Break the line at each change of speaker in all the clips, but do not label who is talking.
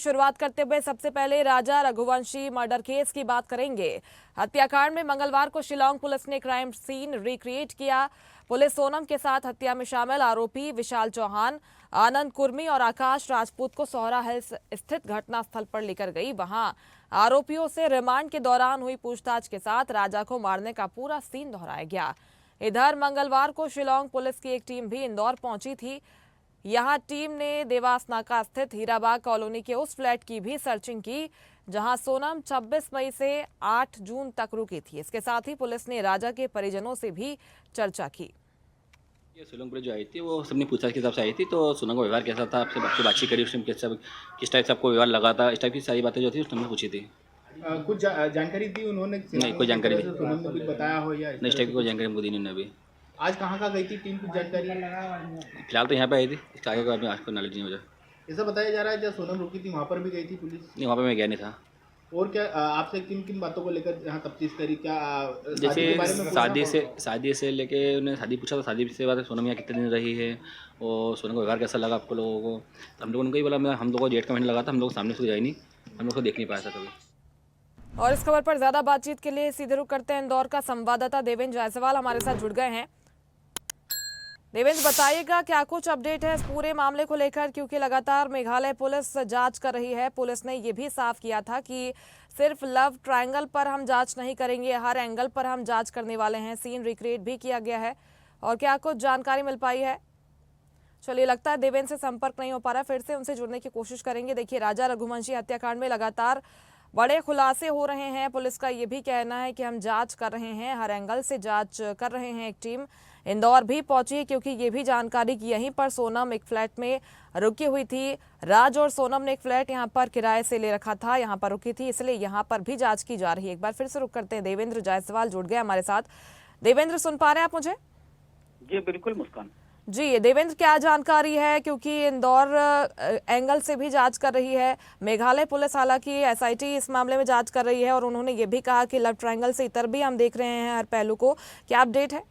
शुरुआत करते हुए सबसे पहले राजा रघुवंशी मर्डर केस की बात करेंगे। हत्याकांड में मंगलवार को शिलांग पुलिस ने क्राइम सीन रिक्रिएट किया। पुलिस सोनम के साथ हत्या में शामिल आरोपी विशाल चौहान, आनंद कुर्मी और आकाश राजपूत को सोहरा हिल्स स्थित घटनास्थल पर लेकर गई। वहां आरोपियों से रिमांड के दौरान हुई पूछताछ के साथ राजा को मारने का पूरा सीन दोहराया गया। इधर मंगलवार को शिलांग पुलिस की एक टीम भी इंदौर पहुंची थी। यहां टीम ने देवास नाका स्थित हीराबाग कॉलोनी के उस फ्लैट की भी सर्चिंग की जहां सोनम 26 मई से 8 जून तक रुकी थी। इसके साथ ही पुलिस ने राजा के परिजनों से भी चर्चा की।
ये सोलंग पुलिस जो आई थी वो सबने पूछताछ के हिसाब से आई थी, तो सोनम का व्यवहार कैसा था, आपसे बातचीत करी, उसने किस टाइप से आपको व्यवहार लगा था, इस टाइप की सारी बातें जो थी उसने पूछी थी।
कुछ जानकारी दी उन्होंने?
नहीं, कोई जानकारी नहीं।
सोनम ने कुछ बताया हो या
नहीं, इस टाइप की कोई जानकारी हमको दी नहीं अभी।
आज कहाँ गई थी टीम, कुछ जानकारी?
फिलहाल तो यहाँ पे आई थी, इसके आगे को आज को नॉलेज नहीं हो जाए।
ऐसा बताया जा रहा है जब सोनम रुकी थी वहाँ पर भी गई थी पुलिस?
नहीं, वहाँ पे मैं गया नहीं था।
और क्या आपसे किन किन बातों को लेकर यहाँ तफ्तीश करी? क्या
जैसे शादी से लेके उन्हें शादी पूछा, तो शादी से बात सोनम यहाँ कितने दिन रही है और सोनम का व्यवहार कैसा लगा आपको लोगों को, तो हम लोगों ने कही बोला हम लोगों को जेठ का महीना लगा था, हम लोग सामने से जाए नहीं, हम लोग को देख नहीं पाया था कभी।
और इस खबर पर ज्यादा बातचीत के लिए सीधे रुख करते हैं इंदौर का संवाददाता देवेंद्र जायसवाल हमारे साथ जुड़ गए हैं। देवेंद्र, बताइएगा क्या कुछ अपडेट है इस पूरे मामले को लेकर, क्योंकि लगातार मेघालय पुलिस जांच कर रही है। पुलिस ने ये भी साफ किया था कि सिर्फ लव ट्रायंगल पर हम जांच नहीं करेंगे, हर एंगल पर हम जांच करने वाले हैं। सीन रिक्रिएट भी किया गया है और क्या कुछ जानकारी मिल पाई है? चलिए, लगता है देवेंद्र से संपर्क नहीं हो पा रहा, फिर से उनसे जुड़ने की कोशिश करेंगे। देखिए, राजा रघुवंशी हत्याकांड में लगातार बड़े खुलासे हो रहे हैं। पुलिस का ये भी कहना है कि हम जांच कर रहे हैं, हर एंगल से जांच कर रहे हैं। एक टीम इंदौर भी पहुंची है क्योंकि ये भी जानकारी कि यहीं पर सोनम एक फ्लैट में रुकी हुई थी। राज और सोनम ने एक फ्लैट यहां पर किराए से ले रखा था, यहां पर रुकी थी, इसलिए यहां पर भी जांच की जा रही है। एक बार फिर से रुक करते हैं, देवेंद्र जायसवाल जुड़ गए हमारे साथ। देवेंद्र, सुन पा रहे हैं आप मुझे?
जी बिल्कुल मुस्कान
जी देवेंद्र, क्या जानकारी है, क्योंकि इंदौर एंगल से भी जांच कर रही है, मेघालय पुलिस हालांकि एसआईटी इस मामले में जांच कर रही है और उन्होंने ये भी कहा कि लव ट्रायंगल से इतर भी हम देख रहे हैं हर पहलू को। क्या अपडेट है?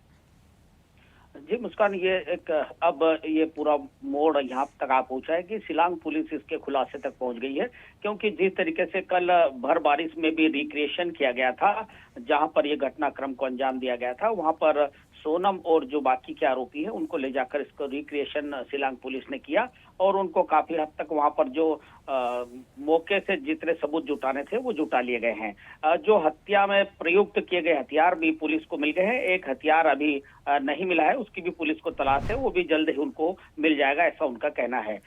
जी मुस्कान, ये एक अब ये पूरा मोड़ यहाँ तक आ पहुंचा है कि शिलांग पुलिस इसके खुलासे तक पहुंच गई है, क्योंकि जिस तरीके से कल भर बारिश में भी रिक्रिएशन किया गया था, जहां पर ये घटनाक्रम को अंजाम दिया गया था, वहां पर सोनम और जो बाकी के आरोपी हैं उनको ले जाकर इसको रिक्रिएशन शिलांग पुलिस ने किया और उनको काफी हद तक वहां पर जो मौके से जितने सबूत जुटाने थे वो जुटा लिए गए हैं। जो हत्या में प्रयुक्त किए गए हथियार भी पुलिस को मिल गए हैं। एक हथियार अभी नहीं मिला है, उसकी भी पुलिस को तलाश है, वो भी जल्द ही उनको मिल जाएगा, ऐसा उनका कहना है।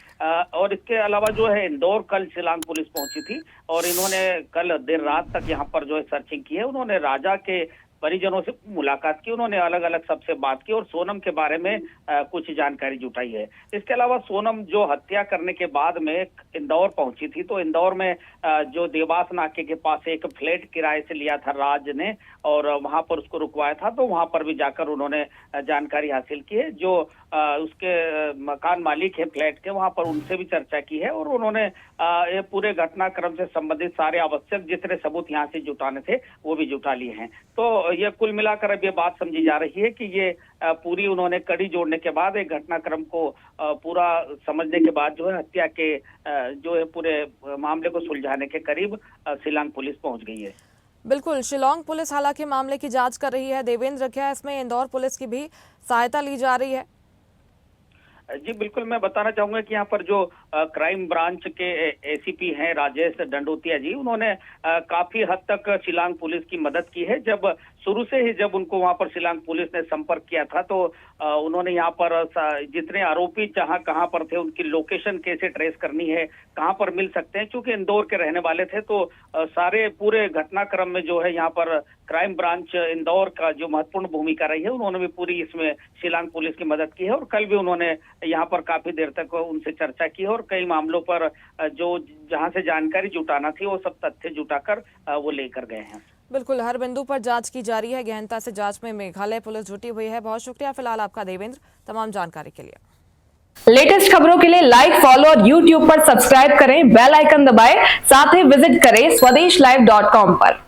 और इसके अलावा जो है इंदौर कल शिलांग पुलिस पहुंची थी और इन्होंने कल देर रात तक यहाँ पर जो है सर्चिंग की है। उन्होंने राजा के परिजनों से मुलाकात की, उन्होंने अलग अलग सबसे बात की और सोनम के बारे में कुछ जानकारी जुटाई है। इसके अलावा सोनम जो हत्या करने के बाद में इंदौर पहुंची थी, तो इंदौर में जो देवास नाके के पास एक फ्लैट किराए से लिया था राज ने और वहां पर उसको रुकवाया था, तो वहां पर भी जाकर उन्होंने जानकारी हासिल की है। जो उसके मकान मालिक है फ्लैट के, वहां पर उनसे भी चर्चा की है और उन्होंने ये पूरे घटनाक्रम से संबंधित सारे आवश्यक जितने सबूत यहाँ से जुटाने थे वो भी जुटा लिए हैं। तो ये कुल मिलाकर अब ये बात समझी जा रही है कि ये पूरी उन्होंने कड़ी जोड़ने के बाद एक घटनाक्रम को पूरा समझने के बाद जो है हत्या के जो है पूरे मामले को सुलझाने के करीब शिलांग पुलिस पहुंच गई है।
बिल्कुल, शिलांग पुलिस हालांकि मामले की जांच कर रही है। देवेंद्र, क्या इसमें इंदौर पुलिस की भी सहायता ली जा रही है?
जी बिल्कुल, मैं बताना चाहूंगा कि यहाँ पर जो क्राइम ब्रांच के एसीपी हैं राजेश डंडोतिया जी, उन्होंने काफी हद तक शिलांग पुलिस की मदद की है। जब शुरू से ही जब उनको वहां पर शिलांग पुलिस ने संपर्क किया था तो उन्होंने यहाँ पर जितने आरोपी जहां कहां पर थे उनकी लोकेशन कैसे ट्रेस करनी है, कहां पर मिल सकते हैं, क्योंकि इंदौर के रहने वाले थे, तो सारे पूरे घटनाक्रम में जो है यहाँ पर क्राइम ब्रांच इंदौर का जो महत्वपूर्ण भूमिका रही है, उन्होंने भी पूरी इसमें शिलांग पुलिस की मदद की है। और कल भी उन्होंने यहाँ पर काफी देर तक उनसे चर्चा की और कई मामलों पर जो जहां से जानकारी जुटाना थी वो सब तथ्य जुटाकर वो लेकर गए हैं।
बिल्कुल, हर बिंदु पर जांच की जा रही है। गहनता से जांच में मेघालय पुलिस जुटी हुई है। बहुत शुक्रिया फिलहाल आपका देवेंद्र, तमाम जानकारी के लिए।
लेटेस्ट खबरों के लिए लाइक, फॉलो और यूट्यूब पर सब्सक्राइब करें, बेल आइकन दबाएं, साथ ही विजिट करें swedishlive.com पर।